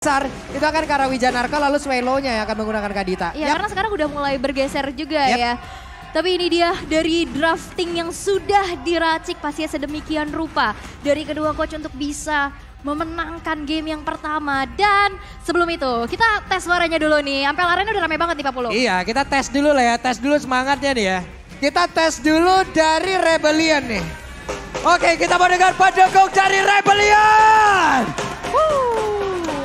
besar itu akan ke arah Wijanarko lalu Swelo-nya yang akan menggunakan Kadita. Ya karena sekarang udah mulai bergeser juga ya. Tapi ini dia dari drafting yang sudah diracik pastinya sedemikian rupa dari kedua coach untuk bisa memenangkan game yang pertama. Dan sebelum itu kita tes suaranya dulu nih. Ampel Arena udah rame banget nih Pak Pulu. Iya kita tes dulu lah ya, tes dulu semangatnya nih ya. Kita tes dulu dari Rebellion nih. Oke kita mau dengar pendukung dari Rebellion.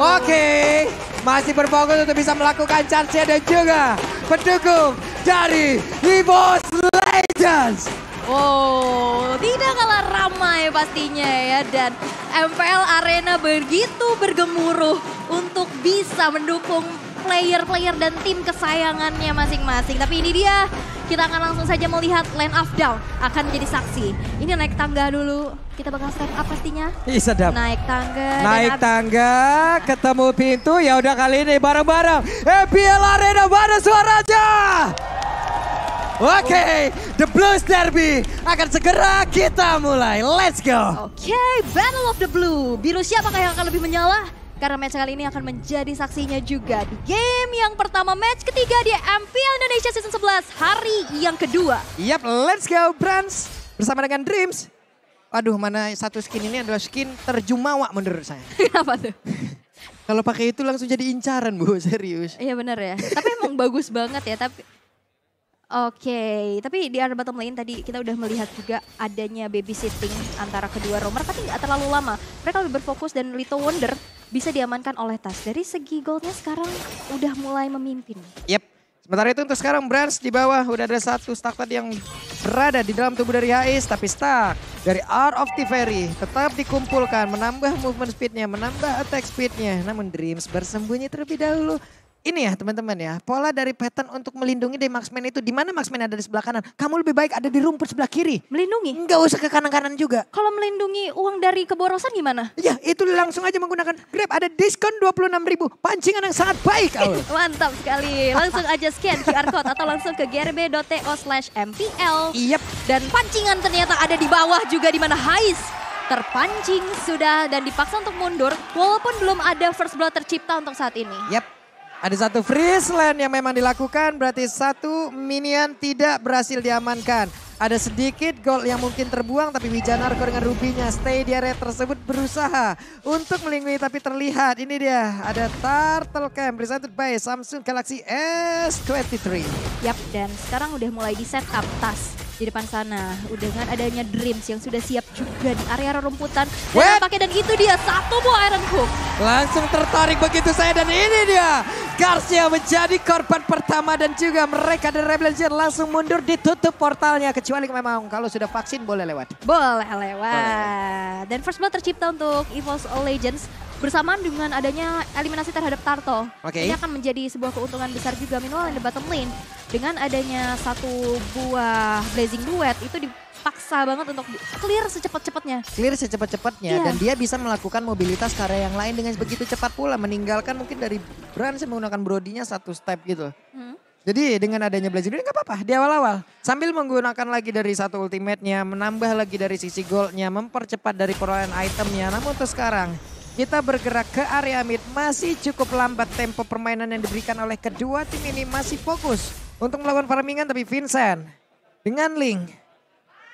Oke, masih berfokus untuk bisa melakukan charge dan juga pendukung dari EVOS Legends. Oh, tidak kalah ramai pastinya ya. Dan MPL Arena begitu bergemuruh untuk bisa mendukung player-player dan tim kesayangannya masing-masing. Tapi ini dia, kita akan langsung saja melihat Land of Down akan menjadi saksi. Ini naik tangga dulu, kita bakal stand up pastinya. Ih sedap. Naik tangga. Naik tangga, ketemu pintu, ya udah kali ini bareng-bareng. MPL Arena mana suaranya? Oke, The Blues Derby akan segera kita mulai. Let's go. Oke, Battle of the Blue. Biru siapakah yang akan lebih menyala? Karena match kali ini akan menjadi saksinya juga di game yang pertama, match ketiga di MPL Indonesia Season 11 hari yang kedua. Yap, let's go Brans. Bersama dengan Dreams. Aduh, mana satu skin ini adalah skin terjumawa menurut saya. Kenapa tuh? Kalau pakai itu langsung jadi incaran Bu, serius. Iya benar ya, tapi emang bagus banget ya. Oke, tapi di area bottom lane tadi kita udah melihat juga adanya babysitting antara kedua roamer, tapi nggak terlalu lama. Mereka lebih berfokus dan Little Wonder bisa diamankan oleh Tas. Dari segi goldnya sekarang udah mulai memimpin. Yep, sementara itu untuk sekarang Brans di bawah udah ada satu stack tadi yang berada di dalam tubuh dari Hais, tapi stack dari Art of Tiferi tetap dikumpulkan, menambah movement speednya, menambah attack speednya. Namun Dreams bersembunyi terlebih dahulu. Ini ya teman-teman ya, pola dari pattern untuk melindungi dari Marksman itu. Di mana Marksman ada di sebelah kanan, kamu lebih baik ada di rumput sebelah kiri. Melindungi? Enggak usah ke kanan-kanan juga. Kalau melindungi uang dari keborosan gimana? Ya itu langsung aja menggunakan Grab, ada diskon 26.000. Pancingan yang sangat baik. Mantap sekali, langsung aja scan QR code atau langsung ke grb.to/mpl. Yep. Dan pancingan ternyata ada di bawah juga di mana Hais terpancing sudah dan dipaksa untuk mundur walaupun belum ada first blood tercipta untuk saat ini. Yep. Ada satu freeze land yang memang dilakukan, berarti satu minion tidak berhasil diamankan. Ada sedikit gold yang mungkin terbuang, tapi Wijanarko dengan rubinya stay di area tersebut berusaha untuk melindungi, tapi terlihat ini dia ada Turtle Camp presented by Samsung Galaxy S23. Yap, dan sekarang udah mulai di setup Tas di depan sana. Dengan adanya Dreams yang sudah siap juga di area rumputan. Dan pakai, dan itu dia satu buah Iron Hook. Langsung tertarik begitu saya, dan ini dia Karsnya menjadi korban pertama, dan juga mereka dari Rebellion langsung mundur, ditutup portalnya. Kecuali memang kalau sudah vaksin boleh lewat. Boleh lewat. Dan first blood tercipta untuk EVOS Legends bersamaan dengan adanya eliminasi terhadap Turtle. Ini akan menjadi sebuah keuntungan besar juga. Meanwhile in the bottom lane dengan adanya satu buah Blazing Duet itu dipaksa banget untuk clear secepat-cepatnya. Clear secepat-cepatnya dan dia bisa melakukan mobilitas ke area yang lain dengan begitu cepat pula. Meninggalkan mungkin dari Brans yang menggunakan Brodinya satu step gitu. Jadi dengan adanya Blazing Duet gak apa-apa di awal-awal. Sambil menggunakan lagi dari satu ultimate-nya, menambah lagi dari sisi gold-nya, mempercepat dari perolehan itemnya. Namun untuk sekarang kita bergerak ke area mid, masih cukup lambat tempo permainan yang diberikan oleh kedua tim ini, masih fokus untuk melakukan farmingan, tapi Vincent dengan Link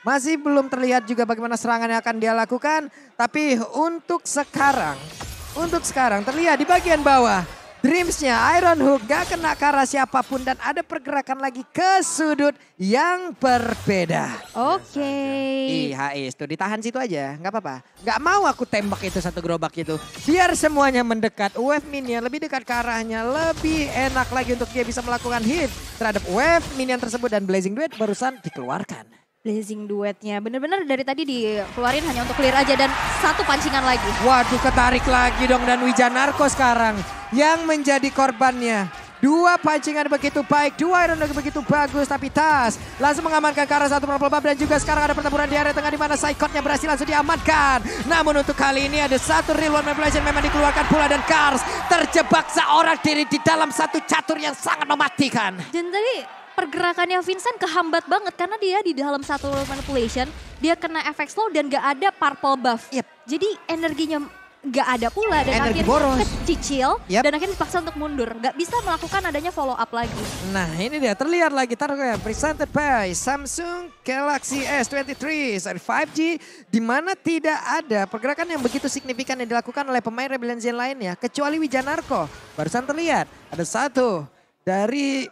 masih belum terlihat juga bagaimana serangan yang akan dia lakukan. Tapi untuk sekarang terlihat di bagian bawah Dreamsnya Iron Hook gak kena ke arah siapapun dan ada pergerakan lagi ke sudut yang berbeda. Hais tuh ditahan situ aja, nggak apa-apa. Nggak mau aku tembak itu satu gerobak itu. Biar semuanya mendekat, wave minion lebih dekat ke arahnya, lebih enak lagi untuk dia bisa melakukan hit terhadap wave minion tersebut, dan Blazing Duet barusan dikeluarkan. Blazing Duetnya bener-bener dari tadi dikeluarin hanya untuk clear aja, dan satu pancingan lagi. Waduh, ketarik lagi dong, dan Wijanarko sekarang yang menjadi korbannya. Dua pancingan begitu baik, dua Iron Dog begitu bagus, tapi Tas langsung mengamankan ke arah satu purple buff, dan juga sekarang ada pertempuran di area tengah di mana Psychotnya berhasil langsung diamankan. Namun untuk kali ini ada satu real one manipulation memang dikeluarkan pula, dan Kars terjebak seorang diri di dalam satu catur yang sangat mematikan. Dan tadi pergerakannya Vincent kehambat banget karena dia di dalam satu manipulation, dia kena efek slow dan gak ada purple buff. Jadi energinya nggak ada pula dan Energi akhirnya boros. kecicil Yep. dan akhirnya dipaksa untuk mundur. Nggak bisa melakukan adanya follow up lagi. Nah ini dia terlihat lagi Tarkov presented by Samsung Galaxy S23 seri 5G di mana tidak ada pergerakan yang begitu signifikan yang dilakukan oleh pemain Rebellion Zen lainnya kecuali Wijanarko. Barusan terlihat ada satu dari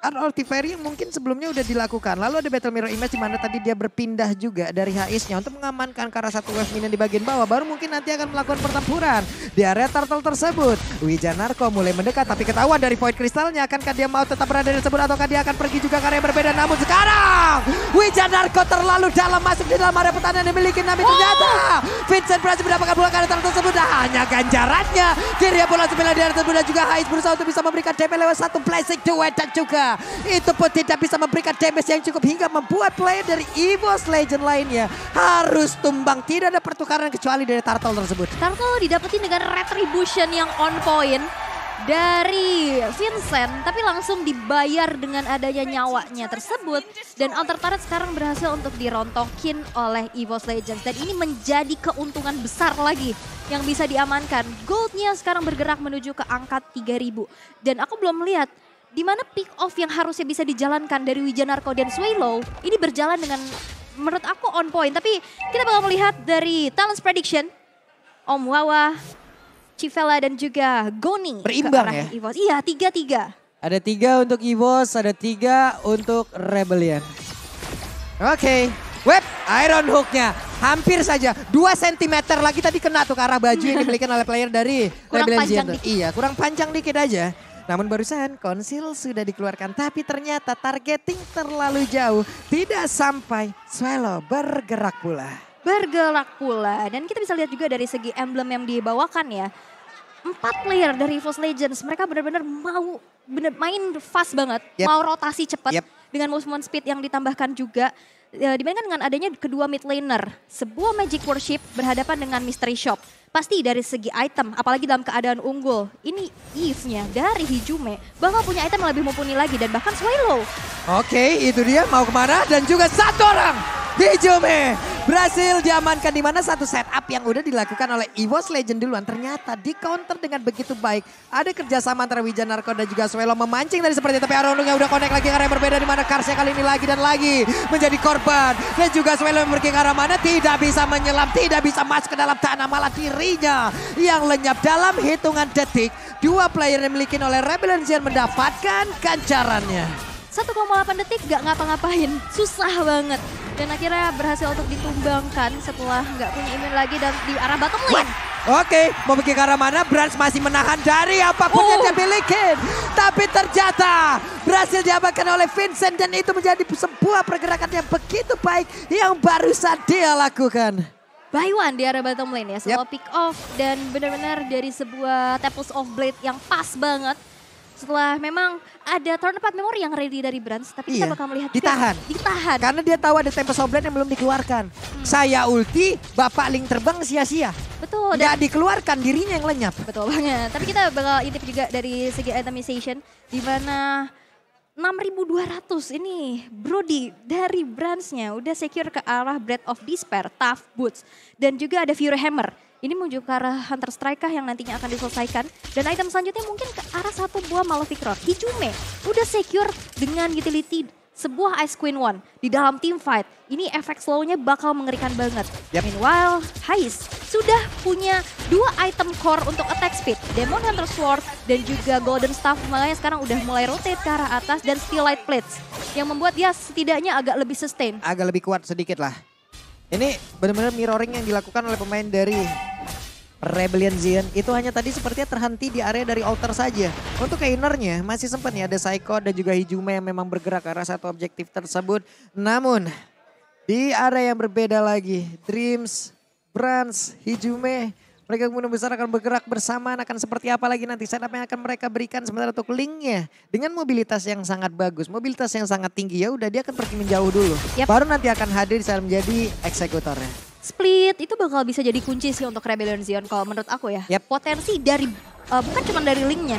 Ultivary yang mungkin sebelumnya udah dilakukan. Lalu ada Battle Mirror Image di mana tadi dia berpindah juga dari HIS-nya untuk mengamankan ke arah satu wave minion di bagian bawah. Baru mungkin nanti akan melakukan pertempuran di area turtle tersebut. Wijanarko mulai mendekat tapi ketahuan dari Void Crystalnya. Akankah dia mau tetap berada di tersebut ataukah dia akan pergi juga ke area yang berbeda. Namun sekarang Wijanarko terlalu dalam masuk di dalam area pertahanan yang dimiliki Nami ternyata. Vincent berhasil mendapatkan bola ke area turtle tersebut. Hanya ganjarannya. Kiri bola sembilan di area tersebut dan juga HIS berusaha untuk bisa memberikan damage lewat satu blessing duet dan juga itu pun tidak bisa memberikan damage yang cukup hingga membuat player dari EVOS Legend lainnya harus tumbang. Tidak ada pertukaran kecuali dari Turtle tersebut. Turtle didapetin dengan retribution yang on point dari Vincent, tapi langsung dibayar dengan adanya nyawanya tersebut. Dan Alter Turret sekarang berhasil untuk dirontokin oleh EVOS Legends. Dan ini menjadi keuntungan besar lagi yang bisa diamankan. Goldnya sekarang bergerak menuju ke angka 3000. Dan aku belum melihat di mana pick off yang harusnya bisa dijalankan dari Wijanarko dan Swallow ini berjalan dengan menurut aku on point. Tapi kita bakal melihat dari Talents Prediction, Om Wawa, Civella dan juga Goni berimbang ke arah ya? EVOS. Iya, 3-3. Ada 3 untuk EVOS, ada 3 untuk Rebellion. Oke, Web Iron Hook-nya hampir saja 2 cm lagi tadi kena tuh ke arah baju yang dimiliki oleh player dari Kurang Rebellion panjang Zen. dikit. Iya, kurang panjang dikit aja. Namun barusan konsil sudah dikeluarkan tapi ternyata targeting terlalu jauh. Tidak sampai Swallow bergerak pula. Bergerak pula. Dan kita bisa lihat juga dari segi emblem yang dibawakan ya. 4 player dari EVOS Legends mereka benar-benar mau main fast banget. Yep. Mau rotasi cepat Yep. dengan movement speed yang ditambahkan juga. Dibandingkan dengan adanya kedua mid laner. Sebuah Magic Worship berhadapan dengan Mystery Shop. Pasti dari segi item, apalagi dalam keadaan unggul. Ini Eve-nya dari Hijume bakal punya item yang lebih mumpuni lagi dan bahkan Swallow. Oke, itu dia mau kemana dan juga satu orang Hijume berhasil diamankan di mana satu setup yang udah dilakukan oleh EVOS Legend duluan ternyata di counter dengan begitu baik. Ada kerjasama antara Wijanarko dan juga Swallow memancing dari seperti itu, tapi Arondongnya udah connect lagi ke arah yang berbeda di mana Karsnya kali ini lagi dan lagi menjadi korban dan juga Swallow yang pergi ke arah mana tidak bisa menyelam, tidak bisa masuk ke dalam tanah, malah dirinya yang lenyap dalam hitungan detik. 2 player yang dimiliki oleh Rebellion Zen mendapatkan ganjarannya. 1,8 detik gak ngapa-ngapain, susah banget. Dan akhirnya berhasil untuk ditumbangkan setelah gak punya imun lagi dan di arah bottom lane. Oke, mau pergi ke arah mana? Brans masih menahan dari apapun yang dia miliki. Tapi ternyata berhasil diamankan oleh Vincent dan itu menjadi sebuah pergerakan yang begitu baik yang barusan dia lakukan. By one di arah bottom lane ya, sebuah pick off dan benar-benar dari sebuah Temples of Blade yang pas banget. Setelah memang ada turn part memory yang ready dari Brans, tapi kita bakal melihat ditahan. Ditahan. Karena dia tahu ada Tempest of Blade yang belum dikeluarkan. Saya ulti, Bapak Link terbang sia-sia. Betul. Nggak dikeluarkan, dirinya yang lenyap. Betul banget. Tapi kita bakal intip juga dari segi itemization, di mana 6.200 ini Brody dari Bransnya udah secure ke arah Breath of Despair, Tough Boots, dan juga ada Fury Hammer. Ini menuju ke arah Hunter Strike yang nantinya akan diselesaikan. Dan item selanjutnya mungkin ke arah satu buah Malefic Rod. Hijume udah secure dengan utility sebuah Ice Queen One di dalam team fight. Ini efek slow-nya bakal mengerikan banget. Meanwhile, Hais sudah punya 2 item core untuk attack speed. Demon Hunter Sword dan juga Golden Staff. Makanya sekarang udah mulai rotate ke arah atas dan Steelite Plates. Yang membuat dia setidaknya agak lebih sustain. Agak lebih kuat sedikit lah. Ini benar-benar mirroring yang dilakukan oleh pemain dari Rebellion Zen. Itu hanya tadi sepertinya terhenti di area dari altar saja. Untuk ke innernya masih sempat nih ada Psycho dan juga Hijume yang memang bergerak ke arah satu objektif tersebut. Namun di area yang berbeda lagi, Dreams, Brans, Hijume, mereka kemungkinan besar akan bergerak bersamaan. Akan seperti apa lagi nanti setup yang akan mereka berikan. Sementara untuk Linknya dengan mobilitas yang sangat bagus, mobilitas yang sangat tinggi, ya udah dia akan pergi menjauh dulu. Baru nanti akan hadir saat menjadi eksekutornya. Split itu bakal bisa jadi kunci sih untuk Rebellion Zen kalau menurut aku ya. Potensi dari bukan cuma dari Linknya,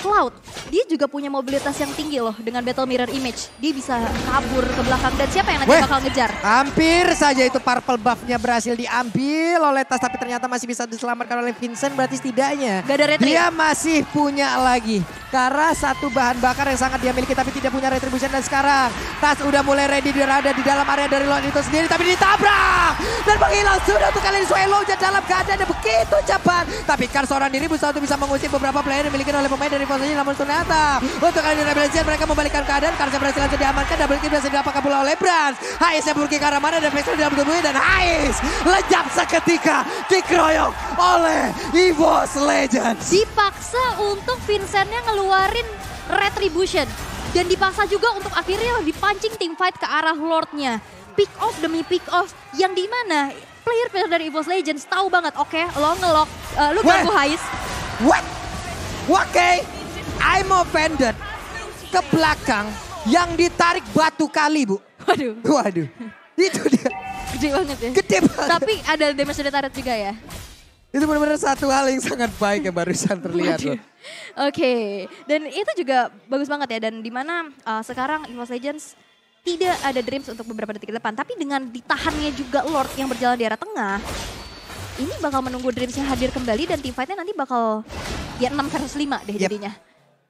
Cloud, dia juga punya mobilitas yang tinggi loh dengan Battle Mirror Image. Dia bisa kabur ke belakang dan siapa yang nanti bakal ngejar? Hampir saja itu purple buff-nya berhasil diambil oleh Tas, tapi ternyata masih bisa diselamatkan oleh Vincent. Berarti setidaknya Gak ada retri. Dia masih punya lagi. Karena satu bahan bakar yang sangat dia miliki tapi tidak punya retribution. Dan sekarang Tas udah mulai ready, dia ada di dalam area dari Lord itu sendiri. Tapi ditabrak dan menghilang sudah untuk kali ini. Swallow dalam keadaan yang begitu cepat. Tapi Kar seorang diri berusaha untuk bisa mengusir beberapa player yang dimiliki oleh pemain dari posisi. Namun ternyata untuk kali ini Rebellion mereka membalikkan keadaan. Karena berhasil langsung diamankan. Double kill berhasil didapatkan pula oleh Brans. Hais yang pergi ke arah mana dan Vexel dalam tubuhnya. Dan Hais lejap seketika dikeroyok oleh EVOS Legends. Dipaksa untuk Vincentnya ngeluarin retribution. Dan dipaksa juga untuk akhirnya dipancing team fight ke arah Lordnya. Pick off demi pick off. Yang dimana player-player dari EVOS Legends tahu banget. Oke, lo ngelok, lu ganggu Hais. What? Oke, I'm offended. Ke belakang yang ditarik batu kali, Bu. Waduh. Itu dia. Gede banget ya. Gede banget. Tapi ada damage dari turret juga ya. Itu benar-benar satu hal yang sangat baik yang barusan terlihat loh. Oke, dan itu juga bagus banget ya. Dan dimana sekarang EVOS Legends tidak ada Dreams untuk beberapa detik ke depan. Tapi dengan ditahannya juga Lord yang berjalan di arah tengah. Ini bakal menunggu Dreamsnya hadir kembali dan team fightnya nanti bakal ya 6 versus 5 deh jadinya.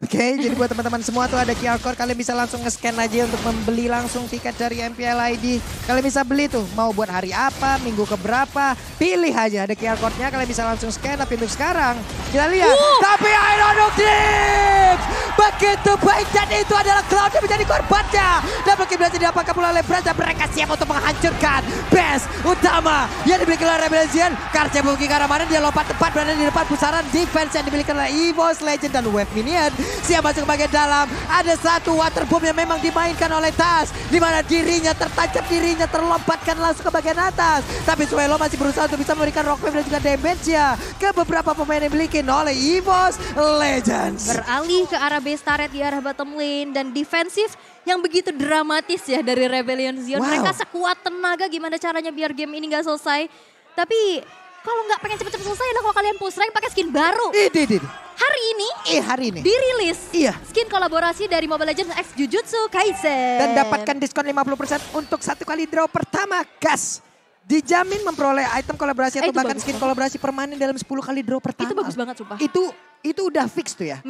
Oke, jadi buat teman-teman semua tuh ada QR code. Kalian bisa langsung nge-scan aja untuk membeli langsung tiket dari MPL ID. Kalian bisa beli tuh, mau buat hari apa, minggu keberapa. Pilih aja, ada QR code-nya. Kalian bisa langsung scan, tapi untuk sekarang kita lihat. Tapi Iron Dreams! Begitu baik dan itu adalah Cloud yang menjadi korbannya. Dan mungkin berhasil diapakan pula oleh Brans. Mereka siap untuk menghancurkan base utama yang dimiliki oleh Rebellion. Karena mungkin ke arah mana dia lompat tepat berada di depan pusaran defense yang dimiliki oleh EVOS Legend dan Wave Minion. Siap masuk ke bagian dalam. Ada satu water bomb yang memang dimainkan oleh Tas. Di mana dirinya tertancap, dirinya terlompatkan langsung ke bagian atas. Tapi Swallow masih berusaha untuk bisa memberikan rock wave dan juga damage-nya ke beberapa pemain yang dimiliki oleh EVOS Legends. Beralih ke arah base turret di arah bottom lane dan defensif yang begitu dramatis ya dari Rebellion Zion. Wow. Mereka sekuat tenaga gimana caranya biar game ini gak selesai. Tapi kalau nggak pengen cepet-cepet selesai lah kalau kalian push rank pakai skin baru. Hari ini dirilis skin kolaborasi dari Mobile Legends X Jujutsu Kaisen. Dan dapatkan diskon 50% untuk satu kali draw pertama, gas. Dijamin memperoleh item kolaborasi atau bahkan skin kolaborasi permanen dalam 10 kali draw pertama. Itu bagus banget sumpah. Itu udah fix tuh ya.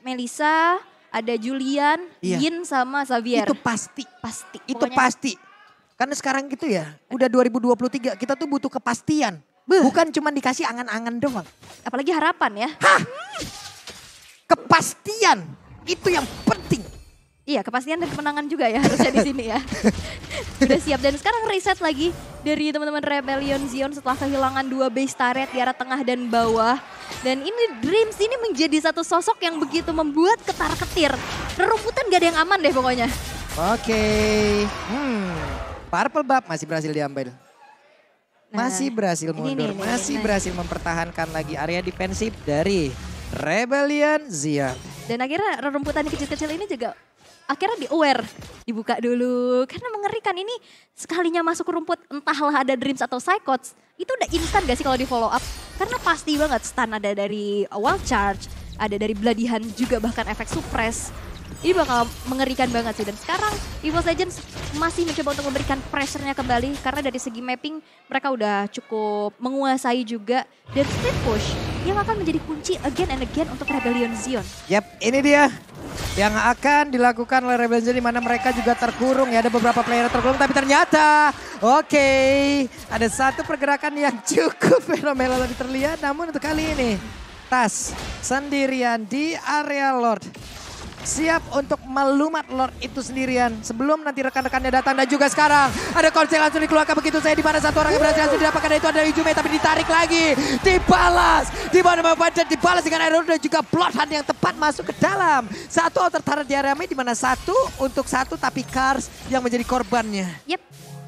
Melissa, ada Julian, Yin sama Xavier. Itu pasti. Itu Pokoknya pasti. Karena sekarang gitu ya, udah 2023 kita tuh butuh kepastian. Bukan cuma dikasih angan-angan doang. Apalagi harapan ya. Hah? Kepastian itu yang penting. Iya, kepastian dan kemenangan juga ya harusnya di sini ya. Udah siap dan sekarang reset lagi dari teman-teman Rebellion Zion setelah kehilangan 2 base turret di arah tengah dan bawah. Dan ini Dreams ini menjadi satu sosok yang begitu membuat ketar-ketir. Rerumputan gak ada yang aman deh pokoknya. Oke. Purple buff masih berhasil diambil. Masih berhasil mundur, masih berhasil mempertahankan lagi area defensif dari Rebellion Zion. Dan akhirnya rerumputan kecil-kecil ini juga akhirnya di-aware. Dibuka dulu, karena mengerikan ini sekalinya masuk ke rumput entahlah ada Dreams atau Psychots. Itu udah instan gak sih kalau di follow up? Karena pasti banget stun ada dari wild charge, ada dari Bloody Hand juga bahkan efek suppress. Ini bakal mengerikan banget sih. Dan sekarang EVOS Legends masih mencoba untuk memberikan pressure-nya kembali. Karena dari segi mapping mereka udah cukup menguasai juga. Dan split push yang akan menjadi kunci again and again untuk Rebellion Zion. Yap, ini dia yang akan dilakukan oleh Rebellion Zion. Dimana mereka juga terkurung ya. Ada beberapa player terkurung tapi ternyata ada satu pergerakan yang cukup fenomenal tadi terlihat. Namun untuk kali ini Tas sendirian di area Lord. Siap untuk melumat Lord itu sendirian sebelum nanti rekan-rekannya datang. Dan juga sekarang ada konsel langsung dikeluarkan begitu saya di mana satu orang yang berhasil langsung didapatkan, itu ada Ijume tapi ditarik lagi, dibalas di mana Bapak dibalas dengan Iron dan juga Bloodhound yang tepat masuk ke dalam satu outer turret di area di mana 1 untuk 1 tapi Kars yang menjadi korbannya. Yep,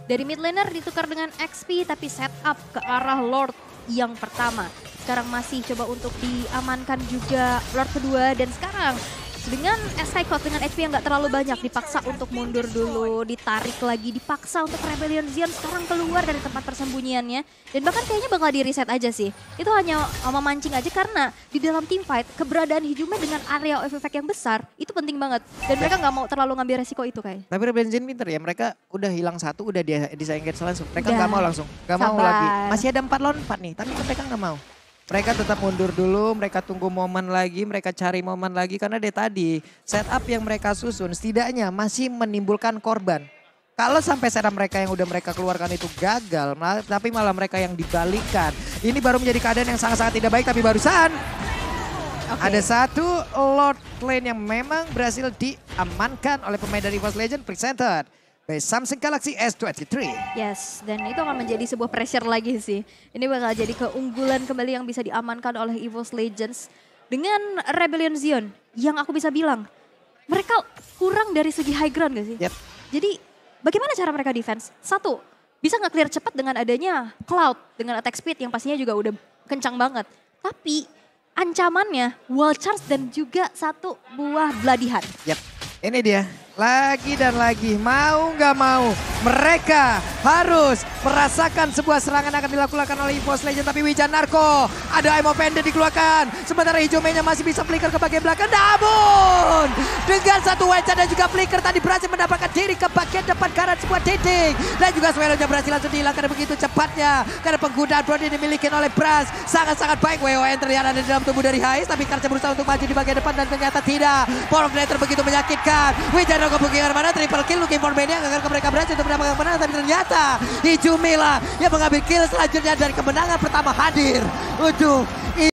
dari mid laner ditukar dengan XP tapi setup ke arah Lord yang pertama. Sekarang masih coba untuk diamankan juga Lord kedua dan sekarang Dengan SK Cloud dengan HP yang nggak terlalu banyak, dipaksa untuk mundur dulu, ditarik lagi, dipaksa untuk Rebellion Zion sekarang keluar dari tempat persembunyiannya. Dan bahkan kayaknya bakal di reset aja sih. Itu hanya memancing aja karena di dalam team fight, keberadaan Hijume dengan area of effect yang besar, itu penting banget. Dan mereka nggak mau terlalu ngambil resiko itu kayak. Tapi Rebellion Zion pinter ya, mereka udah hilang satu, udah disengage langsung. Mereka nggak mau langsung, nggak mau lagi. Masih ada 4 lawan 4 nih, tapi mereka nggak mau. Mereka tetap mundur dulu, mereka tunggu momen lagi, mereka cari momen lagi. Karena dari tadi setup yang mereka susun setidaknya masih menimbulkan korban. Kalau sampai setup mereka yang udah mereka keluarkan itu gagal, tapi malah mereka yang dibalikan. Ini baru menjadi keadaan yang sangat-sangat tidak baik, tapi barusan ada satu Lord Lane yang memang berhasil diamankan oleh pemain dari EVOS Legends presented by Samsung Galaxy S23. Yes, dan itu akan menjadi sebuah pressure lagi sih. Ini bakal jadi keunggulan kembali yang bisa diamankan oleh EVOS Legends. Dengan Rebellion Zion, yang aku bisa bilang, mereka kurang dari segi high ground gak sih? Yep. Jadi bagaimana cara mereka defense? Satu, bisa nge-clear cepat dengan adanya Cloud, dengan attack speed yang pastinya juga udah kencang banget. Tapi ancamannya wall charge dan juga satu buah Bloody Hand. Yep, ini dia. Lagi dan lagi, mau nggak mau, mereka harus merasakan sebuah serangan akan dilakukan oleh EVOS Legends. Tapi Wijan Narko, ada Emo Pendant dikeluarkan. Sementara Hijomenya masih bisa flicker ke bagian belakang. Namun, dengan satu Wijan dan juga flicker tadi berhasil mendapatkan diri ke bagian depan karena sebuah titik. Dan juga Swellownya berhasil langsung dihilangkan begitu cepatnya. Karena penggunaan Brody dimiliki oleh Brass. Sangat-sangat baik WON terlihat ada di dalam tubuh dari Hais. Tapi Karca berusaha untuk maju di bagian depan dan ternyata tidak. Power of Nether begitu menyakitkan. Wijan Narko kemungkinan mana triple kill looking for Mania agar mereka berhasil untuk mendapatkan kemenangan, tapi ternyata Hijumela yang mengambil kill selanjutnya dari kemenangan pertama hadir untuk